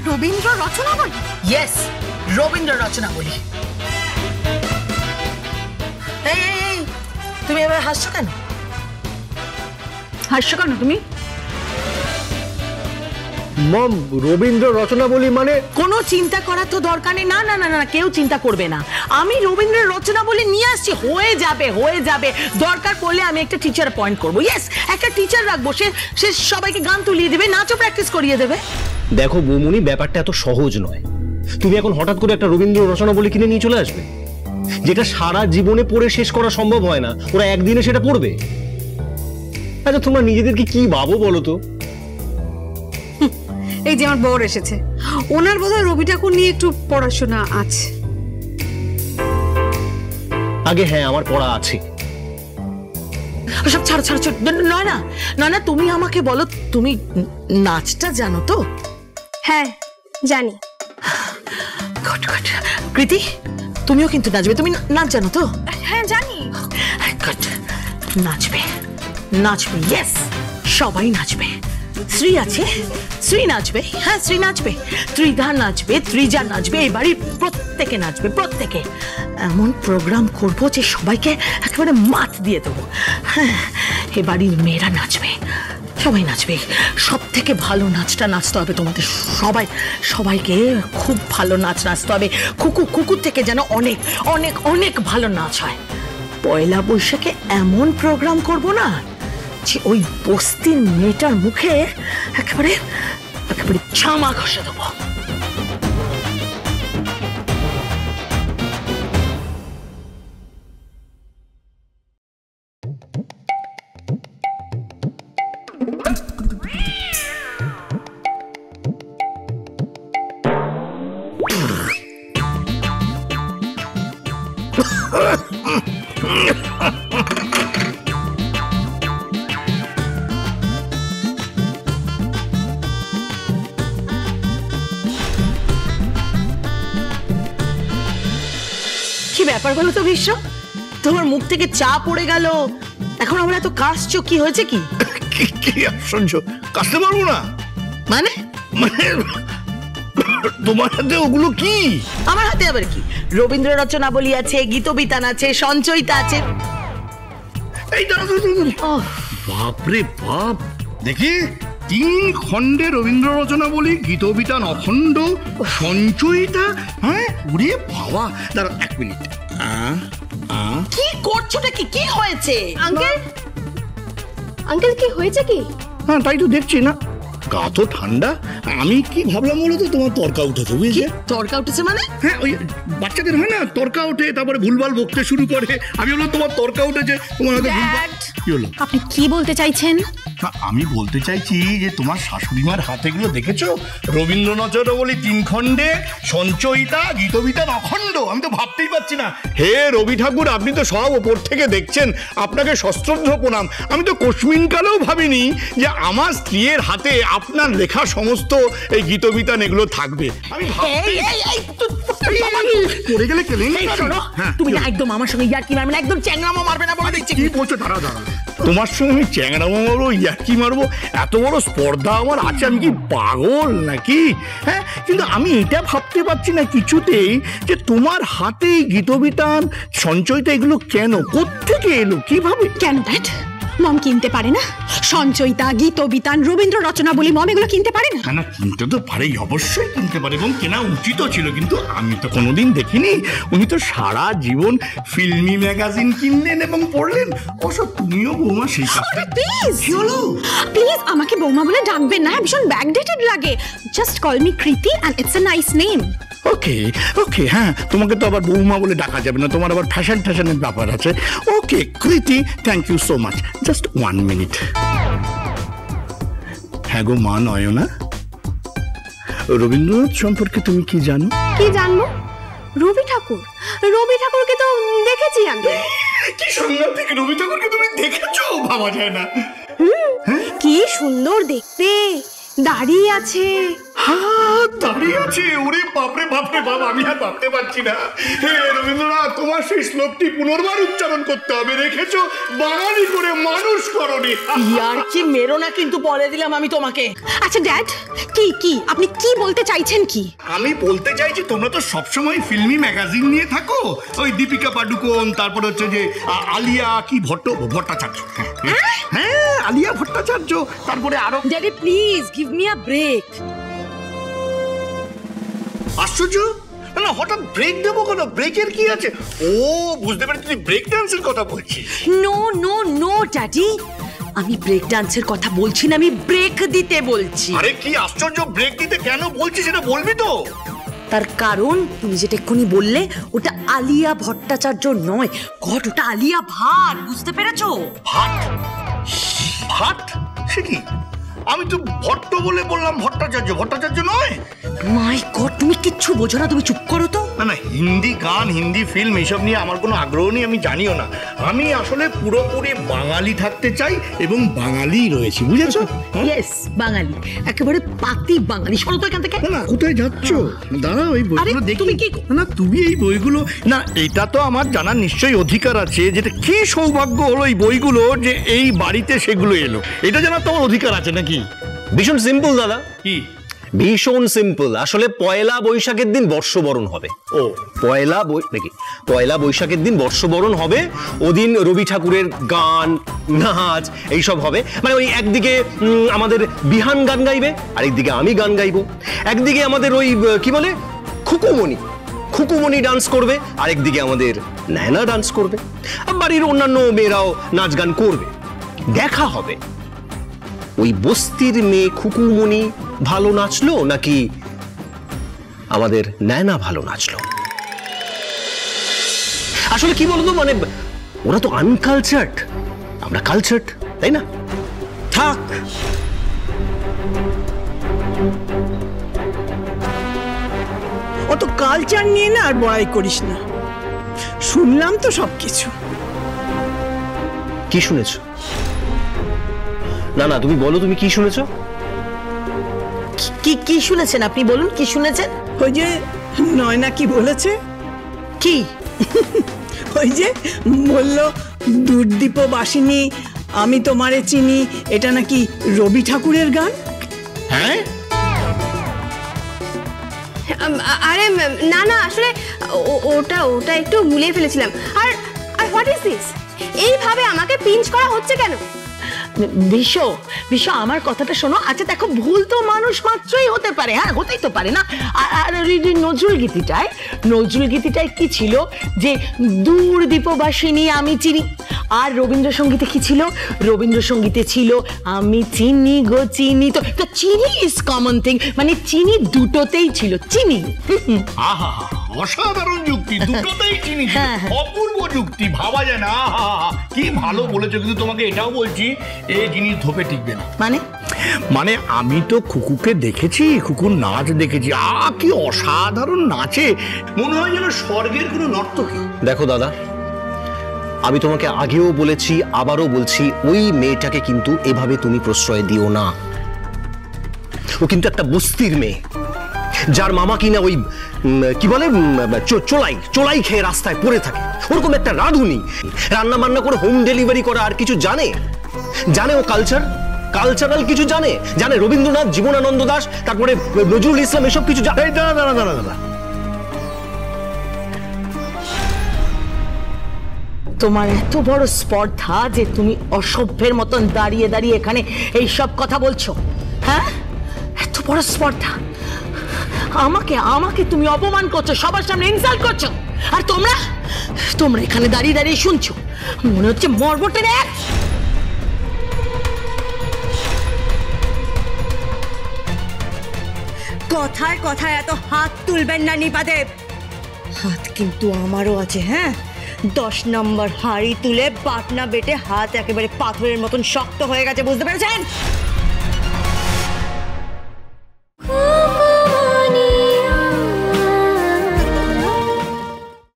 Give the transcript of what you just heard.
Rabindra Rachanabali? Yes, Rabindra Rachanabali. এই তুমি এবার হাসছো কেন? হাসছো কেন তুমি? মম, রবীন্দ্র রচনাবলী মানে? কোনো চিন্তা করার তো দরকার নেই। না না না না, কেউ চিন্তা করবে না। আমি রবীন্দ্রের রচনাবলী নিয়ে আসছি, হয়ে যাবে হয়ে যাবে। দরকার পড়লে আমি একটা টিচার অ্যাপয়েন্ট করবো। ইয়েস, একটা টিচার রাখবো, সে সবাইকে গান তুলিয়ে দেবে, নাচও প্র্যাকটিস করিয়ে দেবে। দেখো বৌমনি, ব্যাপারটা এত সহজ নয়। তুমি এখন হঠাৎ করে একটা রবীন্দ্র রচনাবলী কিনে নিয়ে চলে আসবে, যেটা সারা জীবনে পড়ে শেষ করা সম্ভব হয় না। ওরা একদিনে সেটা পড়বে। আচ্ছা, তোমরা নিজেদেরকে কি ভাবো বলো তো? এই যে আমার বর এসেছে, ওনার বোধহয় রবি ঠাকুর নিয়ে একটু পড়াশোনা আছে। আগে হ্যাঁ, আমার পড়া আছে। সব ছাড়ো ছাড়ো ছাড়ো। নয় না নয় না, তুমি আমাকে বলো, তুমি নাচটা জানো তো? হ্যাঁ জানি। Good good. কৃতি, তুমিও কিন্তু নাচবে। তুমি নাচ জানো তো? হ্যাঁ জানি। গুড। নাচবে নাচবে, ইয়েস, সবাই নাচবে। শ্রী আছে, শ্রী নাচবে। হ্যাঁ, শ্রী নাচবে, ত্রিধা নাচবে, ত্রিজা নাচবে, এই বাড়ির প্রত্যেকে নাচবে, প্রত্যেকে। এমন প্রোগ্রাম করবো যে সবাইকে একেবারে মাত দিয়ে দেবো। হ্যাঁ, এ বাড়ির মেয়েরা নাচবে, সবাই নাচবে। সব থেকে ভালো নাচটা নাচতে হবে তোমাদের সবাইকে। খুব ভালো নাচ নাচতে হবে। কুকুর থেকে যেন অনেক অনেক অনেক ভালো নাচ হয়। পয়লা বৈশাখে এমন প্রোগ্রাম করবো না যে ওই বস্তির মেয়েটার মুখে একেবারে ছামা ঘষে দেবো। কি ব্যাপার বলো তো বিশ্ব, তোমার মুখ থেকে চা পড়ে গেল, এখন আমরা এত কাশছো, কি হয়েছে? কি কি আশ্চর্য, কাশতে পারবো না মানে? তোমার হাতে ওগুলো কি? আমার হাতে আবার কি? রবীন্দ্র রচনাবলী আছে, গীতবিতান আছে, সঞ্চয়িতা আছে। এই বাপরে বাপ, দেখি 3 খণ্ডে রবীন্দ্র রচনাবলী, গীতবিতান অখণ্ড, সঞ্চয়িতা। হ্যাঁ, ওরে বাবা, দাঁড়া 1 মিনিট। কি করছোটা? কি হয়েছে? আঙ্কেল কি হয়েছে? কি? হ্যাঁ, তাই তো দেখছি না, গা তো ঠান্ডা। আমি কি ভাবলাম বলো তো, তোমার তর্কা উঠেছে, বুঝলে? তর্কা উঠেছে মানে? হ্যাঁ, ওই বাচ্চাদের হয় না, তর্কা ওঠে, তারপরে ভুলভাল বকতে শুরু করে। আমি বললাম তোমার তর্কা উঠেছে, তোমার হয়তো ভুলভাল। কি হলো? আপনি কি বলতে চাইছেন? আমি বলতে চাইছি যে তোমার শাশুড়িমার হাতে গুলো দেখেছো? রবীন্দ্র রচনাবলী 3 খণ্ডে, সঞ্চয়িতা, গীতবিতান অখণ্ড। আমি তো ভাবতেই পারছি না। হে রবি ঠাকুর, আপনি তো সব ওপর থেকে দেখছেন, আপনাকে সশ্রদ্ধ প্রণাম। আমি তো কোশ্মিনকালেও ভাবিনি যে আমার স্ত্রীর হাতে আপনার লেখা সমস্ত এই গীতবিতান এগুলো থাকবে। আমি পড়ে গেলে তুমি একদম আমার সঙ্গে ইয়ার্কি মারবে না, একদম চ্যাংড়ামো মারবে না বলে দিচ্ছি। কি বলছো? দাঁড়া, তোমার সঙ্গে আমি চ্যাংড়ামো মারবো, ইয়ার্কি মারবো? এত বড় স্পর্ধা আমার আছে? আমি কি পাগল নাকি? হ্যাঁ, কিন্তু আমি এটা ভাবতে পারছি না কিছুতেই যে তোমার হাতে গীতবিতান, সঞ্চয়িতা এগুলো কেন, কোত্থেকে এলো, কিভাবে? কেন ড্যাড? মম কিনতে পারে না? সঞ্চয়িতা, গীতবিতান, রবীন্দ্র রচনাবলী মম এগুলো কিনতে পারে না? না, কিনতে তো পারে, অবশ্যই কিনতে পারে, এবং কেনা উচিতও ছিল। কিন্তু আমি তো কোনোদিন দেখিনি। উনি তো সারা জীবন ফিল্মি ম্যাগাজিন কিনলেন এবং পড়লেন। অবশ্য তুমিও বৌমা সেই কাজটা। প্লিজ, কি হলো? প্লিজ আমাকে বৌমা বলে ডাকবেন না, ভীষণ ব্যাকডেটেড লাগে। Just call me Kriti and it's a nice name. Okay okay, হ্যাঁ, তোমাকে তো আবার বৌমা বলে ডাকা যাবে না, তোমার আবার ফ্যাশনের ব্যাপার আছে। Okay Kriti, thank you so much. Just 1 minute. হ্যাঁ গো মা নয়না, রবীন্দ্রনাথ সম্পর্কে তুমি কি জানো? কি জানবো? রবি ঠাকুরকে তো দেখেছি আমি। কি সাংঘাতিক, রবি ঠাকুরকে তুমি দেখেছো? ভাবা যায় না। কি সুন্দর দেখতে, দাড়ি আছে। হ্যাঁ, দাড়ি দাঁড়িয়ে আছে। ওরে বাপরে বাপরে বাপ, আমি আর ভাবতে পারছি না। হে রবীন্দ্রনাথ, তোমার সেই শ্লোকটি পুনর্বার উচ্চারণ করতে হবে। রেখেছো, বাঙালি করে মানুষ করনি। ইয়ার কি মেরো না কিন্তু, বলে দিলাম আমি তোমাকে। আচ্ছা ড্যাড, কি আপনি কি বলতে চাইছেন? কি আমি বলতে চাইছি, তোমরা তো সবসময় ফিল্মি ম্যাগাজিন নিয়ে থাকো, ওই দীপিকা পাডুকোন, তারপরে হচ্ছে যে আলিয়া কি ভট্টাচার্য, হ্যাঁ আলিয়া ভট্টাচার্য, তারপরে আরো। Daddy please give me a break. আশ্চর্য, না হঠাৎ ব্রেক দেবো কেন? ব্রেকের কি আছে? ও বুঝতে পেরেছি, তুই ব্রেক ডান্সের কথা বলছিস। নো নো নো ড্যাডি, আমি ব্রেক ডান্সের কথা বলছি না, আমি ব্রেক দিতে বলছি। আরে কি আশ্চর্য, ব্রেক দিতে কেন বলছিস সেটা বলবি তো? তার কারণ তুমি যেটা এক্ষুনি বললে, ওটা আলিয়া ভট্টাচার্য নয় গড, ওটা আলিয়া ভাট, বুঝতে পেরেছো? ভাট? ভাট সে কি? আমি তো ভট্ট বলে বললাম, ভট্টাচার্য নয়। মাই গড, তুমি কিচ্ছু বোঝো না, তুমি চুপ করো তো। না হিন্দি গান, হিন্দি ফিল্ম এসব নিয়ে আমার কোনো আগ্রহ নেই, আমি জানিও না। আমি আসলে পুরোপুরি বাঙালি থাকতে চাই এবং বাঙালি রয়েছি, বুঝেছো? ইয়েস, বাঙালি, একেবারে পাতি বাঙালি। শোনো তো এখান থেকে। না কোথায় যাচ্ছ? দাঁড়াও, এই বইগুলো দেখি। তুমি কি না তুমি এই বইগুলো, না এটা তো আমার জানার নিশ্চয়ই অধিকার আছে, যেটা কি সৌভাগ্য হলো এই বইগুলো যে এই বাড়িতে সেগুলো এলো, এটা জানার তোমার অধিকার আছে নাকি? ভীষণ সিম্পল দাদা। কি? ভীষণ সিম্পল। আসলে পয়লা বৈশাখের দিন বর্ষবরণ হবে। ও পয়লা বৈশাখের দিন বর্ষবরণ হবে। ওদিন রবি ঠাকুরের গান, নাচ এইসব হবে। মানে ওই একদিকে আমাদের বিহান গান গাইবে, আরেকদিকে আমি গান গাইবো। একদিকে আমাদের ওই কি বলে খুকুমণি ডান্স করবে, আরেকদিকে আমাদের নায়না ডান্স করবে, বাড়ির অন্যান্য মেয়েরাও নাচ গান করবে। দেখা হবে ওই বস্তির মেয়ে খুকুমণি ভালো নাচলো নাকি আমাদের নায়না ভালো নাচলো। আসলে কি বলতো, মানে ওরা তো আনকালচার্ড, আমরা কালচার্ড, তাই না? থাক, অত কালচার নিয়ে না আর বড়াই করিস না। শুনলাম তো সবকিছু। কি শুনেছো? না তুমি বলো, তুমি কি শুনেছো? কি শুনেছেন আপনি? বলুন কি শুনেছেন। ওই যে নয়না কি বলেছে? কি? ওই যে বললো দুর্দীপ বাসিনী আমি তোমারে চিনি, এটা নাকি রবি ঠাকুরের গান। হ্যাঁ আরে না আসলে ওটা একটু গুলিয়ে ফেলেছিলাম। আর হোয়াট ইজ দিস? এইভাবে আমাকে পিঞ্চ করা হচ্ছে কেন? বিশ্ব আমার কথাটা শোনো। আচ্ছা দেখো, ভুল তো মানুষ মাত্রই হতে পারে, হ্যাঁ হতেই তো পারে না। আর নজরুল গীতিটায় কি ছিল যে দূর দীপবাসিনী আমি চিনি, আর রবীন্দ্রসঙ্গীতে কি ছিল? রবীন্দ্রসঙ্গীতে ছিল আমি চিনি গো চিনি। তো চিনি ইজ কমন থিং, মানে চিনি দুটোতেই ছিল, চিনি। আহা অসাধারণ যুক্তি, দুটোতেই চিনি, অপূর্ব যুক্তি, ভাবা যায় না। কি ভালো বলেছো, কিন্তু তোমাকে এটাও বলছি এই জিনিস ধোপে টিকবে না। মানে আমি তো খুকুকে দেখেছি, খুকুর নাচ দেখেছি, কি অসাধারণ নাচে, মনে হয় যেন স্বর্গের কোনো নর্তকী। দেখো দাদা, আমি তোমাকে আগেও বলেছি, আবারও বলছি, ওই মেয়েটাকে কিন্তু এভাবে তুমি প্রশ্রয় দিও না। ও কিন্তু একটা বস্তির মেয়ে, যার মামা কিনা ওই কি বলে চোলাই খেয়ে রাস্তায় পড়ে থাকে। ওরকম একটা রাঁধুনি, রান্না বান্না করে হোম ডেলিভারি করা আর কিছু জানে? ও কালচারাল কিছু জানে? রবীন্দ্রনাথ, জীবনানন্দ দাশ, তারপরে নজরুল ইসলাম, এসব কিছু জানে? দাঁড়া, তোমার এত বড় স্পর্ধা যে তুমি অসভ্যের মতন দাঁড়িয়ে দাঁড়িয়ে এখানে এইসব কথা বলছো, হ্যাঁ? এত বড় স্পর্ধা! আমাকে তুমি অপমান করছো, সবার সামনে ইনসাল্ট করছো, আর তোমরা এখানে দাঁড়িয়ে দাঁড়িয়ে শুনছো। মনে হচ্ছে মরবটের এক। কথায় কথায় এত হাত তুলবেন না নিপাদেব, হাত কিন্তু আমারও আছে। হ্যাঁ, 10 নম্বর হাড়ি তুলে পাটনা বেটে হাত একেবারে পাথরের মতন শক্ত হয়ে গেছে, বুঝতে পেরেছেন?